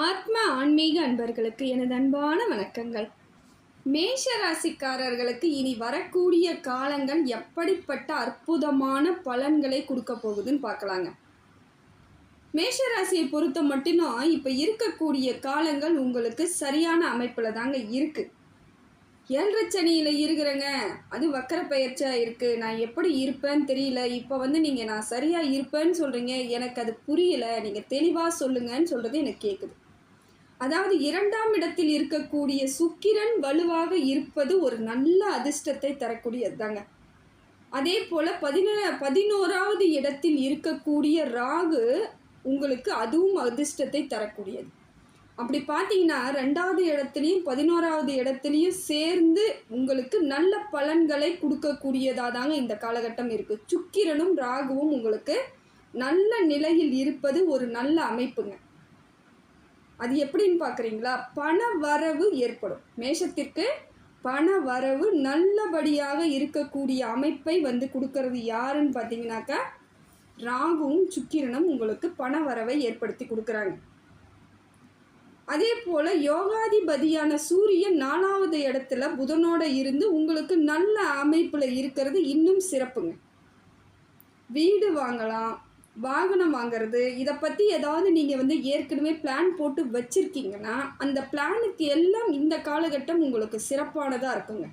ஆத்ம ஆன்மீக அன்பர்களுக்கு எனது அன்பான வணக்கங்கள். மேஷ ராசிக்காரர்களுக்கு இனி வரக்கூடிய காலங்கள் எப்படிப்பட்ட அற்புதமான பலன்களை கொடுக்க போகுதுன்னு பார்க்கலாங்க. மேஷ ராசியை பொறுத்த மட்டும் இப்போ இருக்கக்கூடிய காலங்கள் உங்களுக்கு சரியான அமைப்பில் தாங்க இருக்குது. 7 சனியில் இருக்கிறேங்க, அது வக்கர பயிற்சியாக இருக்குது, நான் எப்படி இருப்பேன்னு தெரியல, இப்போ நீங்கள் நான் சரியாக இருப்பேன்னு சொல்கிறீங்க, எனக்கு அது புரியலை, நீங்கள் தெளிவாக சொல்லுங்கன்னு சொல்கிறது எனக்கு கேட்குது. அதாவது 2ஆம் இடத்தில் இருக்கக்கூடிய சுக்கிரன் வலுவாக இருப்பது ஒரு நல்ல அதிர்ஷ்டத்தை தரக்கூடியது தாங்க. அதே போல் 11வது இடத்தில் இருக்கக்கூடிய ராகு உங்களுக்கு அதுவும் அதிர்ஷ்டத்தை தரக்கூடியது. அப்படி பார்த்தீங்கன்னா 2வது இடத்துலையும் 11வது இடத்துலையும் சேர்ந்து உங்களுக்கு நல்ல பலன்களை கொடுக்கக்கூடியதாக தாங்க இந்த காலகட்டம் இருக்குது. சுக்கிரனும் ராகுவும் உங்களுக்கு நல்ல நிலையில் இருப்பது ஒரு நல்ல அமைப்புங்க. அது எப்படின்னு பார்க்குறீங்களா? பண வரவு ஏற்படும். மேஷத்திற்கு பண வரவு நல்லபடியாக இருக்கக்கூடிய அமைப்பை கொடுக்கறது யாருன்னு பார்த்தீங்கன்னாக்கா ராகுவும் சுக்கிரனும் உங்களுக்கு பண வரவை ஏற்படுத்தி கொடுக்குறாங்க. அதே போல் யோகாதிபதியான சூரியன் 4வது இடத்துல புதனோட இருந்து உங்களுக்கு நல்ல அமைப்பில் இருக்கிறது இன்னும் சிறப்புங்க. வீடு வாங்கலாம், வாகனம் வாங்கிறது, இதை பற்றி ஏதாவது நீங்கள் ஏற்கனவே பிளான் போட்டு வச்சுருக்கீங்கன்னா அந்த பிளானுக்கு எல்லாம் இந்த காலகட்டம் உங்களுக்கு சிறப்பானதாக இருக்குங்க.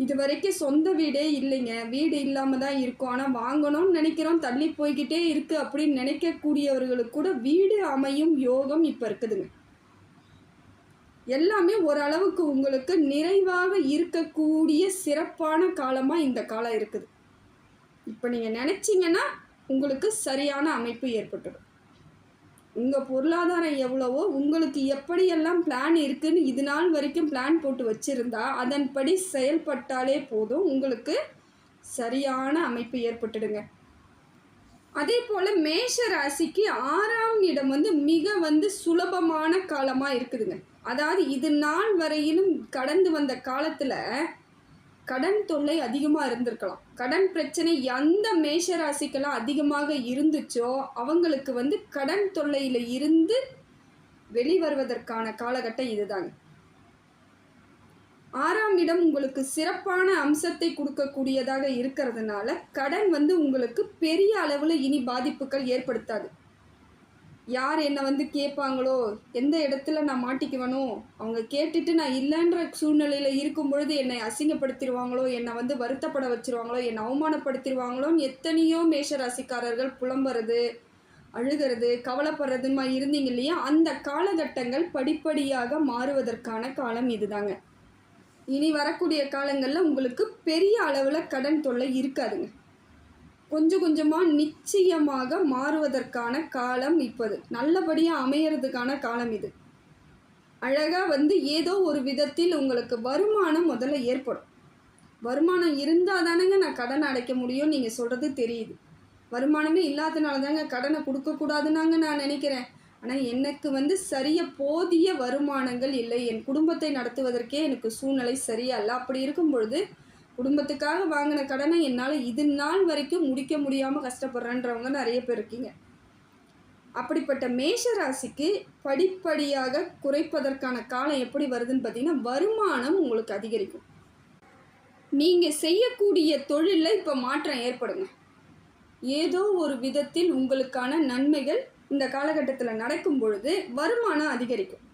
இது வரைக்கும் சொந்த வீடே இல்லைங்க, வீடு இல்லாமல் தான் இருக்கும், ஆனால் வாங்கணும்னு நினைக்கிறோம், தள்ளி போய்கிட்டே இருக்குது அப்படின்னு நினைக்கக்கூடியவர்களுக்கு கூட வீடு அமையும் யோகம் இப்போ இருக்குதுங்க. எல்லாமே ஓரளவுக்கு உங்களுக்கு நிறைவாக இருக்கக்கூடிய சிறப்பான காலமாக இந்த காலம் இருக்குது. இப்போ நீங்கள் நினச்சிங்கன்னா உங்களுக்கு சரியான அமைப்பு ஏற்பட்டுடும். உங்கள் பொருளாதாரம் எவ்வளவோ, உங்களுக்கு எப்படியெல்லாம் பிளான் இருக்குதுன்னு இது நாள் வரைக்கும் பிளான் போட்டு வச்சுருந்தா அதன்படி செயல்பட்டாலே போதும், உங்களுக்கு சரியான அமைப்பு ஏற்பட்டுடுங்க. அதே போல் மேஷ ராசிக்கு 6ஆம் இடம் மிக சுலபமான காலமாக இருக்குதுங்க. அதாவது இது நாள் வரையிலும் கடந்து வந்த காலத்தில் கடன் தொல்லை அதிகமாக இருந்திருக்கலாம். கடன் பிரச்சனை எந்த மேஷ ராசிக்கெல்லாம் அதிகமாக இருந்துச்சோ அவங்களுக்கு கடன் தொல்லையில் இருந்து வெளிவருவதற்கான காலகட்டம் இதுதாங்க. 6ஆம் இடம் உங்களுக்கு சிறப்பான அம்சத்தை கொடுக்கக்கூடியதாக இருக்கிறதுனால கடன் உங்களுக்கு பெரிய அளவில் இனி பாதிப்புகள் ஏற்படுத்தாது. யார் என்னை கேட்பாங்களோ, எந்த இடத்துல நான் மாட்டிக்குவனோ, அவங்க கேட்டுட்டு நான் இல்லைன்ற சூழ்நிலையில் இருக்கும் பொழுது என்னை அசிங்கப்படுத்திடுவாங்களோ, என்னை வருத்தப்பட வச்சுருவாங்களோ, என்னை அவமானப்படுத்திடுவாங்களோன்னு எத்தனையோ மேஷராசிக்காரர்கள் புலம்புறது, அழுகிறது, கவலைப்படுறதுமா இருந்தீங்க இல்லையா? அந்த காலகட்டங்கள் படிப்படியாக மாறுவதற்கான காலம் இதுதாங்க. இனி வரக்கூடிய காலங்களில் உங்களுக்கு பெரிய அளவில் கடன் தொல்லை இருக்காதுங்க. கொஞ்சம் கொஞ்சமாக நிச்சயமாக மாறுவதற்கான காலம் இப்போது, நல்லபடியாக அமையறதுக்கான காலம் இது. அழகாக ஏதோ ஒரு விதத்தில் உங்களுக்கு வருமானம் முதல்ல ஏற்படும். வருமானம் இருந்தால் தானேங்க நான் கடனை அடைக்க முடியும் நீங்கள் சொல்கிறது தெரியுது. வருமானமே இல்லாதனால தாங்க கடனை கொடுக்கக்கூடாதுன்னாங்க நான் நினைக்கிறேன். ஆனால் எனக்கு சரியாக போதிய வருமானங்கள் இல்லை, என் குடும்பத்தை நடத்துவதற்கே எனக்கு சூழ்நிலை சரியா இல்லை. அப்படி இருக்கும் பொழுது குடும்பத்துக்காக வாங்கின கடனை என்னால் இது நாள் வரைக்கும் முடிக்க முடியாமல் கஷ்டப்படுறேன்றவங்க நிறைய பேர் இருக்கீங்க. அப்படிப்பட்ட மேஷ ராசிக்கு படிப்படியாக குறைப்பதற்கான காலம் எப்படி வருதுன்னு பார்த்தீங்கன்னா வருமானம் உங்களுக்கு அதிகரிக்கும். நீங்கள் செய்யக்கூடிய தொழிலில் இப்போ மாற்றம் ஏற்படுங்க. ஏதோ ஒரு விதத்தில் உங்களுக்கான நன்மைகள் இந்த காலகட்டத்தில் நடக்கும் பொழுது வருமானம் அதிகரிக்கும்.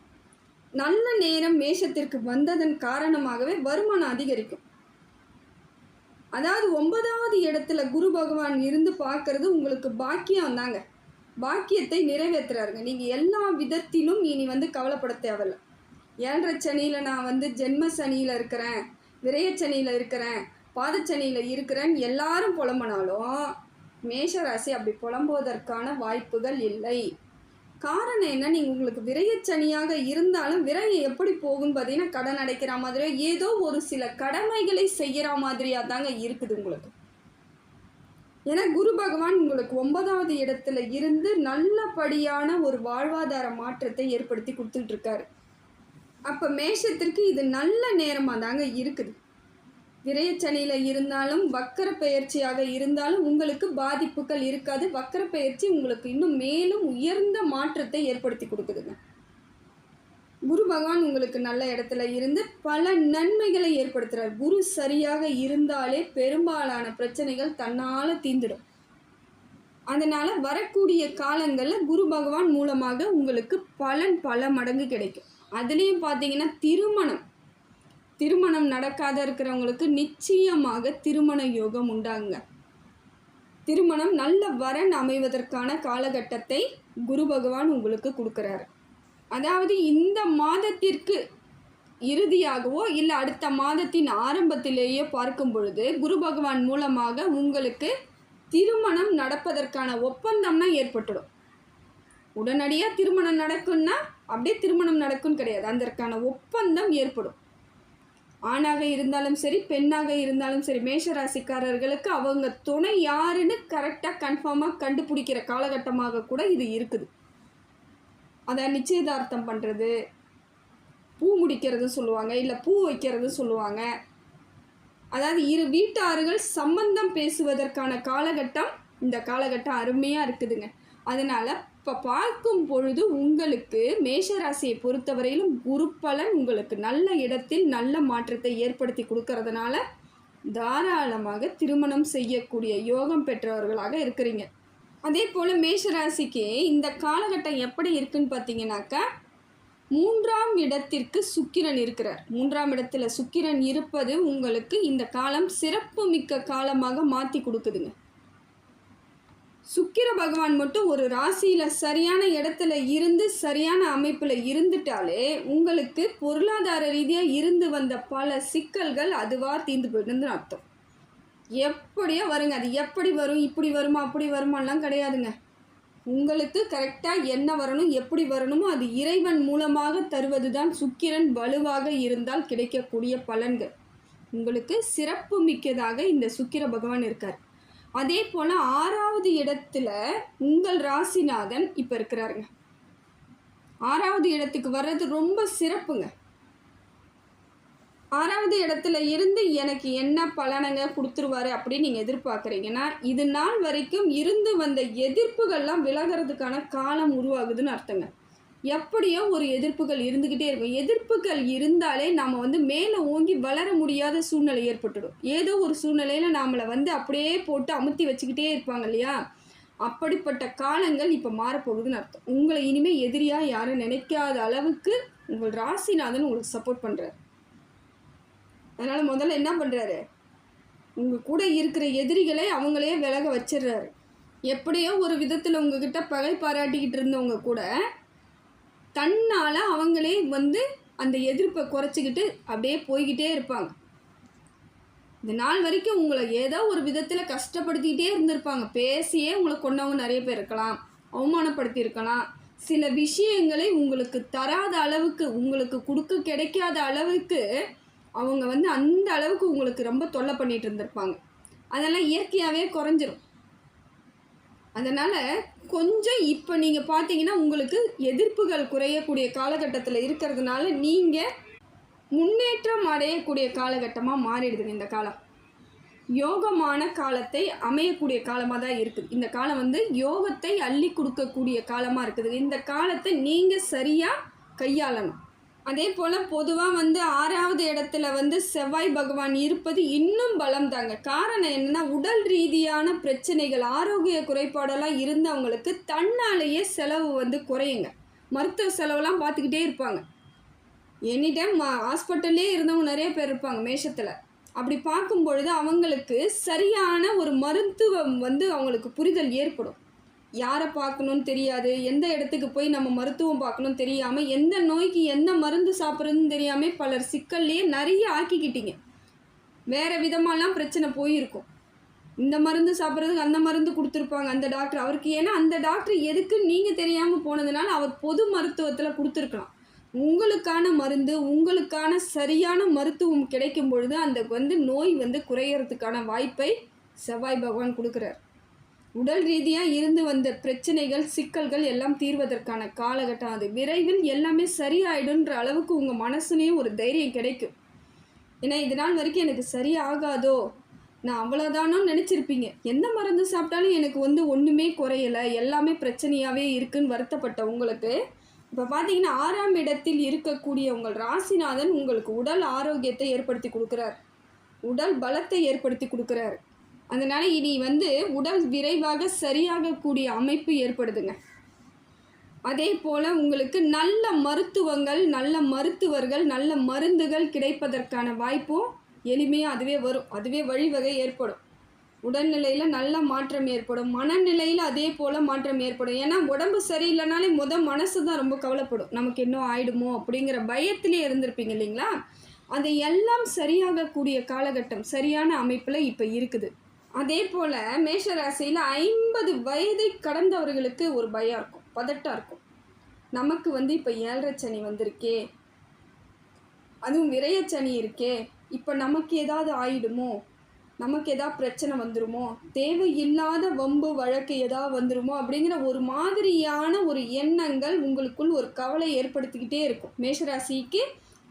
நல்ல நேரம் மேஷத்திற்கு வந்ததன் காரணமாகவே வருமானம் அதிகரிக்கும். அதாவது 9வது இடத்துல குரு பகவான் இருந்து பார்க்கறது உங்களுக்கு பாக்கியம் தாங்க. பாக்கியத்தை நிறைவேற்றுறாருங்க. நீங்கள் எல்லா விதத்திலும் இனி கவலைப்பட தேவையில்லை. 7 சனியில் நான் ஜென்ம சனியில் இருக்கிறேன், விரயச்சனியில் இருக்கிறேன், பாதச்சனியில் இருக்கிறேன்னு எல்லாரும் புலம்பினாலும் மேஷராசி அப்படி புலம்புவதற்கான வாய்ப்புகள் இல்லை. காரணம் என்ன? நீங்கள் உங்களுக்கு விரயச்சனியாக இருந்தாலும் விரயம் எப்படி போகுன்னு பார்த்தீங்கன்னா கடன் அடைக்கிற மாதிரியோ ஏதோ ஒரு சில கடமைகளை செய்கிற மாதிரியாக தாங்க இருக்குது உங்களுக்கு. ஏன்னா குரு பகவான் உங்களுக்கு 9வது இடத்துல இருந்து நல்லபடியான ஒரு வாழ்வாதார மாற்றத்தை ஏற்படுத்தி கொடுத்துட்டு இருக்காரு. அப்போ மேஷத்திற்கு இது நல்ல நேரமாக தாங்க இருக்குது. விரயச்சனியில் இருந்தாலும் வக்கர பெயர்ச்சியாக இருந்தாலும் உங்களுக்கு பாதிப்புகள் இருக்காது. வக்கர பெயர்ச்சி உங்களுக்கு இன்னும் மேலும் உயர்ந்த மாற்றத்தை ஏற்படுத்தி கொடுக்குதுங்க. குரு பகவான் உங்களுக்கு நல்ல இடத்துல இருந்து பல நன்மைகளை ஏற்படுத்துகிறார். குரு சரியாக இருந்தாலே பெரும்பாலான பிரச்சனைகள் தன்னால் தீந்துடும். அதனால் வரக்கூடிய காலங்களில் குரு பகவான் மூலமாக உங்களுக்கு பலன் பல மடங்கு கிடைக்கும். அதுலேயும் பார்த்தீங்கன்னா திருமணம் நடக்காத இருக்கிறவங்களுக்கு நிச்சயமாக திருமண யோகம் உண்டாங்க. திருமணம் நல்ல வரன் அமைவதற்கான காலகட்டத்தை குரு பகவான் உங்களுக்கு கொடுக்குறாரு. அதாவது இந்த மாதத்திற்கு இறுதியாகவோ இல்லை அடுத்த மாதத்தின் ஆரம்பத்திலேயே பார்க்கும் பொழுது குரு பகவான் மூலமாக உங்களுக்கு திருமணம் நடப்பதற்கான ஒப்பந்தம்னா ஏற்பட்டுடும். உடனடியாக திருமணம் நடக்கும்னா அப்படியே திருமணம் நடக்கும்னு கிடையாது, அதற்கான ஒப்பந்தம் ஏற்படும். ஆணாக இருந்தாலும் சரி பெண்ணாக இருந்தாலும் சரி மேஷராசிக்காரர்களுக்கு அவங்க துணை யாருன்னு கரெக்டாக கன்ஃபார்மாக கண்டுபிடிக்கிற காலகட்டமாக கூட இது இருக்குது. அதை நிச்சயதார்த்தம் பண்ணுறது, பூ முடிக்கிறது சொல்லுவாங்க, இல்லை பூ வைக்கிறது சொல்லுவாங்க. அதாவது இரு வீட்டார்கள் சம்பந்தம் பேசுவதற்கான காலகட்டம் இந்த காலகட்டம் அருமையாக இருக்குதுங்க. அதனால் இப்போ பார்க்கும் பொழுது உங்களுக்கு மேஷராசியை பொறுத்தவரையிலும் குரு பலன் உங்களுக்கு நல்ல இடத்தில் நல்ல மாற்றத்தை ஏற்படுத்தி கொடுக்கறதுனால தாராளமாக திருமணம் செய்யக்கூடிய யோகம் பெற்றவர்களாக இருக்கிறீங்க. அதே போல் மேஷராசிக்கு இந்த காலகட்டம் எப்படி இருக்குன்னு பார்த்தீங்கன்னாக்கா 3ஆம் இடத்திற்கு சுக்கிரன் இருக்கிறார். 3ஆம் இடத்துல சுக்கிரன் இருப்பது உங்களுக்கு இந்த காலம் சிறப்பு மிக்க காலமாக மாற்றி கொடுக்குதுங்க. சுக்கிர பகவான் மட்டும் ஒரு ராசியில் சரியான இடத்துல இருந்து சரியான அமைப்பில் இருந்துட்டாலே உங்களுக்கு பொருளாதார ரீதியாக இருந்து வந்த பல சிக்கல்கள் அதுவாக தீர்ந்து போயிட்டுன்னு அர்த்தம். எப்படியோ வருங்க, அது எப்படி வரும், இப்படி வருமா அப்படி வருமானலாம் கிடையாதுங்க. உங்களுக்கு கரெக்டாக என்ன வரணும் எப்படி வரணுமோ அது இறைவன் மூலமாக தருவது தான். சுக்கிரன் வலுவாக இருந்தால் கிடைக்கக்கூடிய பலன்கள் உங்களுக்கு சிறப்பு மிக்கதாக இந்த சுக்கிர பகவான் இருக்கார். அதே போல் 6வது இடத்துல உங்கள் ராசிநாதன் இப்போ இருக்கிறாருங்க. 6வது இடத்துக்கு வர்றது ரொம்ப சிறப்புங்க. 6வது இடத்துல இருந்து எனக்கு என்ன பலனங்க கொடுத்துருவாரு அப்படின்னு நீங்கள் எதிர்பார்க்குறீங்கன்னா இது நாள் வரைக்கும் இருந்து வந்த எதிர்ப்புகள்லாம் விலகிறதுக்கான காலம் உருவாகுதுன்னு அர்த்தங்க. எப்படியோ ஒரு எதிர்ப்புகள் இருந்துக்கிட்டே இருக்கும். எதிர்ப்புகள் இருந்தாலே நாம் மேலே ஓங்கி வளர முடியாத சூழ்நிலை ஏற்பட்டுடும். ஏதோ ஒரு சூழ்நிலையில் நம்மளை அப்படியே போட்டு அமுத்தி வச்சுக்கிட்டே இருப்பாங்க இல்லையா, அப்படிப்பட்ட காலங்கள் இப்போ மாறப்போகுதுன்னு அர்த்தம். உங்களை இனிமேல் எதிரியாக யாரும் நினைக்காத அளவுக்கு உங்கள் ராசிநாதன் உங்களுக்கு சப்போர்ட் பண்ணுறாரு. அதனால் முதல்ல என்ன பண்ணுறாரு, உங்கள் கூட இருக்கிற எதிரிகளை அவங்களே விலக வச்சிடுறாரு. எப்படியோ ஒரு விதத்தில் உங்ககிட்ட பகை பாராட்டிக்கிட்டு இருந்தவங்க கூட தன்னால் அவங்களே அந்த எதிர்ப்பை குறைச்சிக்கிட்டு அப்படியே போய்கிட்டே இருப்பாங்க. இந்த நாள் வரைக்கும் உங்களை ஏதோ ஒரு விதத்தில் கஷ்டப்படுத்திக்கிட்டே இருந்திருப்பாங்க. பேசியே உங்களை கொண்டவங்க நிறைய பேர் இருக்கலாம், அவமானப்படுத்தியிருக்கலாம். சில விஷயங்களை உங்களுக்கு தராத அளவுக்கு, உங்களுக்கு கொடுக்க கிடைக்காத அளவுக்கு அவங்க அந்த அளவுக்கு உங்களுக்கு ரொம்ப தொல்லை பண்ணிகிட்டு இருந்திருப்பாங்க. அதெல்லாம் இயற்கையாகவே குறைஞ்சிரும். அதனால் கொஞ்சம் இப்போ நீங்கள் பார்த்தீங்கன்னா உங்களுக்கு எதிர்ப்புகள் குறையக்கூடிய காலகட்டத்தில் இருக்கிறதுனால நீங்கள் முன்னேற்றம் அடையக்கூடிய காலகட்டமாக மாறிடுதுங்க. இந்த காலம் யோகமான காலத்தை அமையக்கூடிய காலமாக தான் இருக்குது. இந்த காலம் யோகத்தை அள்ளி கொடுக்கக்கூடிய காலமாக இருக்குது. இந்த காலத்தை நீங்கள் சரியாக கையாளணும். அதே போல் பொதுவாக 6வது இடத்துல செவ்வாய் பகவான் இருப்பது இன்னும் பலம் தாங்க. காரணம் என்னென்னா உடல் ரீதியான பிரச்சனைகள், ஆரோக்கிய குறைபாடெல்லாம் இருந்தவங்களுக்கு தன்னாலேயே செலவு குறையுங்க. மருத்துவ செலவெல்லாம் பார்த்துக்கிட்டே இருப்பாங்க. எனி டைம் ஹாஸ்பிட்டல்லே இருந்தவங்க நிறைய பேர் இருப்பாங்க மேஷத்தில். அப்படி பார்க்கும் பொழுது அவங்களுக்கு சரியான ஒரு மருத்துவம் அவங்களுக்கு புரிதல் ஏற்படும். யாரை பார்க்கணுன்னு தெரியாது, எந்த இடத்துக்கு போய் நம்ம மருத்துவம் பார்க்கணுன்னு தெரியாமல், எந்த நோய்க்கு எந்த மருந்து சாப்பிட்றதுன்னு தெரியாமல் பலர் சிக்கல்லையே நிறைய ஆக்கிக்கிட்டீங்க. வேறு விதமாலாம் பிரச்சனை போயிருக்கும். இந்த மருந்து சாப்பிட்றதுக்கு அந்த மருந்து கொடுத்துருப்பாங்க அந்த டாக்டர் அவருக்கு. ஏன்னா அந்த டாக்டர் எதுக்கு நீங்கள் தெரியாமல் போனதுனால அவர் பொது மருத்துவத்தில் கொடுத்துருக்கலாம். உங்களுக்கான மருந்து, உங்களுக்கான சரியான மருத்துவம் கிடைக்கும் பொழுது அந்த நோய் குறையறதுக்கான வாய்ப்பை செவ்வாய் பகவான் கொடுக்குறார். உடல் ரீதியாக இருந்து வந்த பிரச்சனைகள், சிக்கல்கள் எல்லாம் தீர்வதற்கான காலகட்டம் அது. விரைவில் எல்லாமே சரியாயிடுன்ற அளவுக்கு உங்கள் மனசுலேயும் ஒரு தைரியம் கிடைக்கும். ஏன்னா இது நாள் வரைக்கும் எனக்கு சரியாகாதோ, நான் அவ்வளோதானோன்னு நினச்சிருப்பீங்க. எந்த மருந்து சாப்பிட்டாலும் எனக்கு வந்து ஒன்றுமே குறையலை, எல்லாமே பிரச்சனையாகவே இருக்குன்னு வருத்தப்பட்ட உங்களுக்கு இப்போ பார்த்தீங்கன்னா 6ஆம் இடத்தில் இருக்கக்கூடிய உங்கள் ராசிநாதன் உங்களுக்கு உடல் ஆரோக்கியத்தை ஏற்படுத்தி கொடுக்குறார், உடல் பலத்தை ஏற்படுத்தி கொடுக்குறாரு. அதனால் இனி வந்து உடல் விரைவாக சரியாகக்கூடிய அமைப்பு ஏற்படுதுங்க. அதே போல் உங்களுக்கு நல்ல மருத்துவங்கள், நல்ல மருத்துவர்கள், நல்ல மருந்துகள் கிடைப்பதற்கான வாய்ப்பும் எளிமையாக அதுவே வரும், அதுவே வழிவகை ஏற்படும். உடல்நிலையில் நல்ல மாற்றம் ஏற்படும், மனநிலையில் அதே போல் மாற்றம் ஏற்படும். ஏன்னா உடம்பு சரியில்லைனாலே மனசு தான் ரொம்ப கவலைப்படும், நமக்கு இன்னும் ஆயிடுமோ அப்படிங்கிற பயத்திலே இருந்திருப்பீங்க இல்லைங்களா? அது எல்லாம் சரியாகக்கூடிய காலகட்டம் சரியான அமைப்பில் இப்போ இருக்குது. அதே போல் மேஷராசியில் 50 வயதை கடந்தவர்களுக்கு ஒரு பயம் இருக்கும், பதட்டம் இருக்கும். நமக்கு வந்து இப்போ 7.5 சனி வந்திருக்கே, அதுவும் விரயச்சனி இருக்கே, இப்போ நமக்கு ஏதாவது ஆயிடுமோ, நமக்கு எதாவது பிரச்சனை வந்துடுமோ, தேவையில்லாத வம்பு வழக்கு ஏதாவது வந்துடுமோ அப்படிங்கிற ஒரு மாதிரியான ஒரு எண்ணங்கள் உங்களுக்குள் ஒரு கவலை ஏற்படுத்திக்கிட்டே இருக்கும் மேஷராசிக்கு.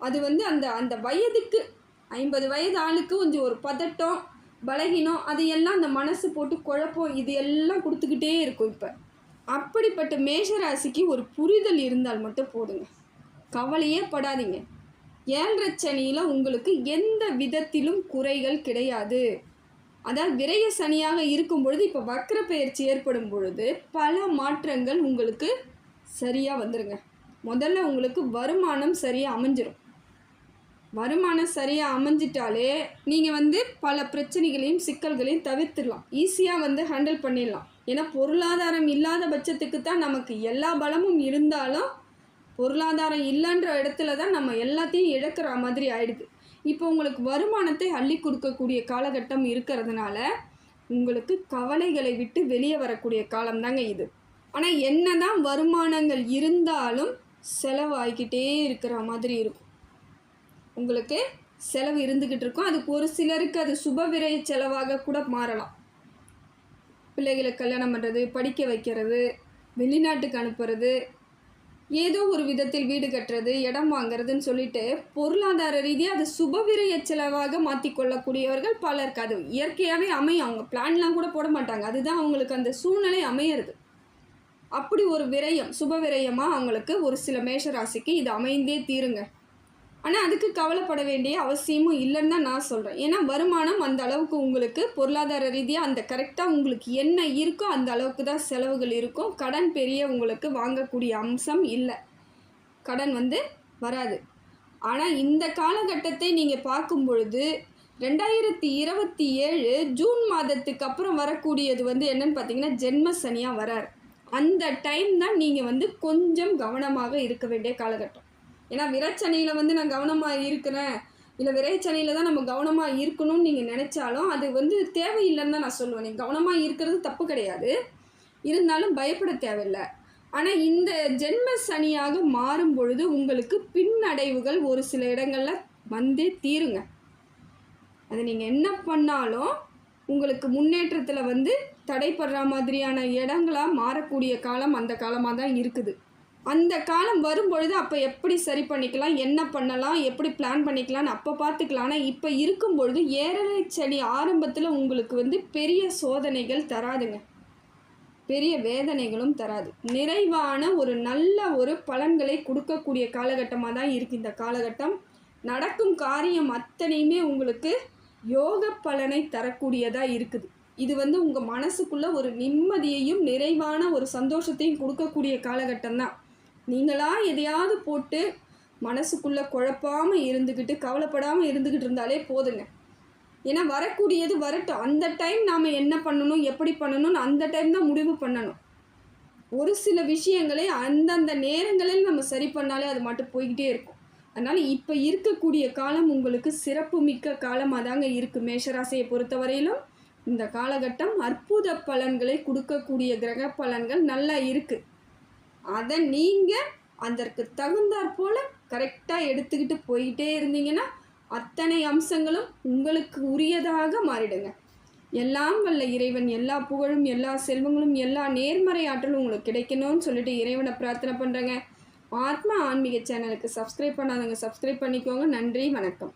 அது வந்து அந்த அந்த வயதுக்கு 50 வயது ஆளுக்கு கொஞ்சம் ஒரு பதட்டம், பலகீனம், அது எல்லாம் அந்த மனசு போட்டு குழப்பம், இது எல்லாம் கொடுத்துக்கிட்டே இருக்கும். இப்போ அப்படிப்பட்ட மேஷராசிக்கு ஒரு புரிதல் இருந்தால் மட்டும் போதுங்க, கவலையே படாதீங்க. 7.5 சனியில் உங்களுக்கு எந்த விதத்திலும் குறைகள் கிடையாது. அதாவது விரய சனியாக இருக்கும் பொழுது இப்போ வக்ர பெயர்ச்சி ஏற்படும் பொழுது பல மாற்றங்கள் உங்களுக்கு சரியாக வந்துடுங்க. முதல்ல உங்களுக்கு வருமானம் சரியாக அமைஞ்சிடும். வருமானம் சரியாக அமைஞ்சிட்டாலே நீங்கள் வந்து பல பிரச்சனைகளையும் சிக்கல்களையும் தவிர்த்துடலாம், ஈஸியாக வந்து ஹேண்டில் பண்ணிடலாம். ஏன்னா பொருளாதாரம் இல்லாத பட்சத்துக்கு தான் நமக்கு எல்லா பலமும் இருந்தாலும் பொருளாதாரம் இல்லைன்ற இடத்துல தான் நம்ம எல்லாத்தையும் இழக்கிற மாதிரி ஆயிடுது. இப்போ உங்களுக்கு வருமானத்தை அள்ளி கொடுக்கக்கூடிய காலகட்டம் இருக்கிறதுனால உங்களுக்கு கவலைகளை விட்டு வெளியே வரக்கூடிய காலம்தாங்க இது. ஆனால் என்ன தான் வருமானங்கள் இருந்தாலும் செலவு ஆகிக்கிட்டே இருக்கிற மாதிரி இருக்கும், உங்களுக்கு செலவு இருந்துக்கிட்டு இருக்கும். அதுக்கு ஒரு சிலருக்கு அது சுபவிரய செலவாக கூட மாறலாம். பிள்ளைகளை கல்யாணம் பண்ணுறது, படிக்க வைக்கிறது, வெளிநாட்டுக்கு அனுப்புறது, ஏதோ ஒரு விதத்தில் வீடு கட்டுறது, இடம் வாங்கிறதுன்னு சொல்லிட்டு பொருளாதார ரீதியாக அது சுபவிரய செலவாக மாற்றிக்கொள்ளக்கூடியவர்கள் பலருக்கு. அது இயற்கையாகவே அமையும், அவங்க பிளான்லாம் கூட போட மாட்டாங்க, அதுதான் அவங்களுக்கு அந்த சூழ்நிலை அமையிறது. அப்படி ஒரு விரயம் சுபவிரயமாக அவங்களுக்கு ஒரு சில மேஷராசிக்கு இது அமைந்தே தீருங்க. ஆனால் அதுக்கு கவலைப்பட வேண்டிய அவசியமும் இல்லைன்னு தான் நான் சொல்கிறேன். ஏன்னா வருமானம் அந்த அளவுக்கு உங்களுக்கு பொருளாதார ரீதியாக அந்த கரெக்டாக உங்களுக்கு என்ன இருக்கோ அந்த அளவுக்கு தான் செலவுகள் இருக்கும். கடன் பெரிய உங்களுக்கு வாங்கக்கூடிய அம்சம் இல்லை, கடன் வந்து வராது. ஆனால் இந்த காலகட்டத்தை நீங்கள் பார்க்கும் பொழுது 2027 ஜூன் மாதத்துக்கு அப்புறம் வரக்கூடியது வந்து என்னன்னு பார்த்தீங்கன்னா ஜென்ம சனியாக வரார். அந்த டைம் தான் நீங்கள் வந்து கொஞ்சம் கவனமாக இருக்க வேண்டிய காலகட்டம். ஏன்னா விரச்சனையில் வந்து நான் கவனமாக இருக்கிறேன், இல்லை விரைச்சனையில் தான் நம்ம கவனமாக இருக்கணும்னு நீங்கள் நினச்சாலும் அது வந்து தேவையில்லைன்னு தான் நான் சொல்லுவேன். நீங்கள் கவனமாக இருக்கிறது தப்பு கிடையாது, இருந்தாலும் பயப்பட தேவையில்லை. ஆனால் இந்த ஜென்ம சனியாக மாறும் பொழுது உங்களுக்கு பின்னடைவுகள் ஒரு சில இடங்களில் வந்தே தீருங்க. அது நீங்கள் என்ன பண்ணாலும் உங்களுக்கு முன்னேற்றத்தில் வந்து தடைப்படுற மாதிரியான இடங்களாக மாறக்கூடிய காலம் அந்த காலமாக தான் இருக்குது. அந்த காலம் வரும்பொழுது அப்போ எப்படி சரி பண்ணிக்கலாம், என்ன பண்ணலாம், எப்படி பிளான் பண்ணிக்கலான்னு அப்போ பார்த்துக்கலாம். ஆனால் இப்போ இருக்கும் பொழுது 7.5 சனி ஆரம்பத்தில் உங்களுக்கு வந்து பெரிய சோதனைகள் தராதுங்க, பெரிய வேதனைகளும் தராது. நிறைவான ஒரு நல்ல ஒரு பலன்களை கொடுக்கக்கூடிய காலகட்டமாக தான் இருக்குது இந்த காலகட்டம். நடக்கும் காரியம் அத்தனையுமே உங்களுக்கு யோக பலனை தரக்கூடியதாக இருக்குது. இது வந்து உங்கள் மனசுக்குள்ளே ஒரு நிம்மதியையும் நிறைவான ஒரு சந்தோஷத்தையும் கொடுக்கக்கூடிய காலகட்டம் தான். நீங்களாக எதையாவது போட்டு மனசுக்குள்ளே குழப்பாமல் இருந்துக்கிட்டு கவலைப்படாமல் இருந்துக்கிட்டு இருந்தாலே போதுங்க. ஏன்னா வரக்கூடியது வரட்டும், அந்த டைம் நாம் என்ன பண்ணணும் எப்படி பண்ணணும்னு அந்த டைம் தான் முடிவு பண்ணணும். ஒரு சில விஷயங்களை அந்தந்த நேரங்களில் நம்ம சரி பண்ணாலே அது மட்டும் போய்கிட்டே இருக்கும். அதனால் இப்போ இருக்கக்கூடிய காலம் உங்களுக்கு சிறப்பு மிக்க காலமாக தாங்க இருக்குது. மேஷராசியை பொறுத்தவரையிலும் இந்த காலகட்டம் அற்புத பலன்களை கொடுக்கக்கூடிய கிரக பலன்கள் நல்லா இருக்குது. அதை நீங்கள் அதற்கு தகுந்தாற் போல் கரெக்டாக எடுத்துக்கிட்டு போய்கிட்டே இருந்தீங்கன்னா அத்தனை அம்சங்களும் உங்களுக்கு உரியதாக மாறிடுங்க. எல்லாம் வல்ல இறைவன் எல்லா புகழும் எல்லா செல்வங்களும் எல்லா நேர்மறை ஆற்றலும் உங்களுக்கு கிடைக்கணும்னு சொல்லிட்டு இறைவனை பிரார்த்தனை பண்ணுறேங்க. ஆத்மா ஆன்மீக சேனலுக்கு சப்ஸ்கிரைப் பண்ணாதவங்க சப்ஸ்கிரைப் பண்ணிக்கோங்க. நன்றி, வணக்கம்.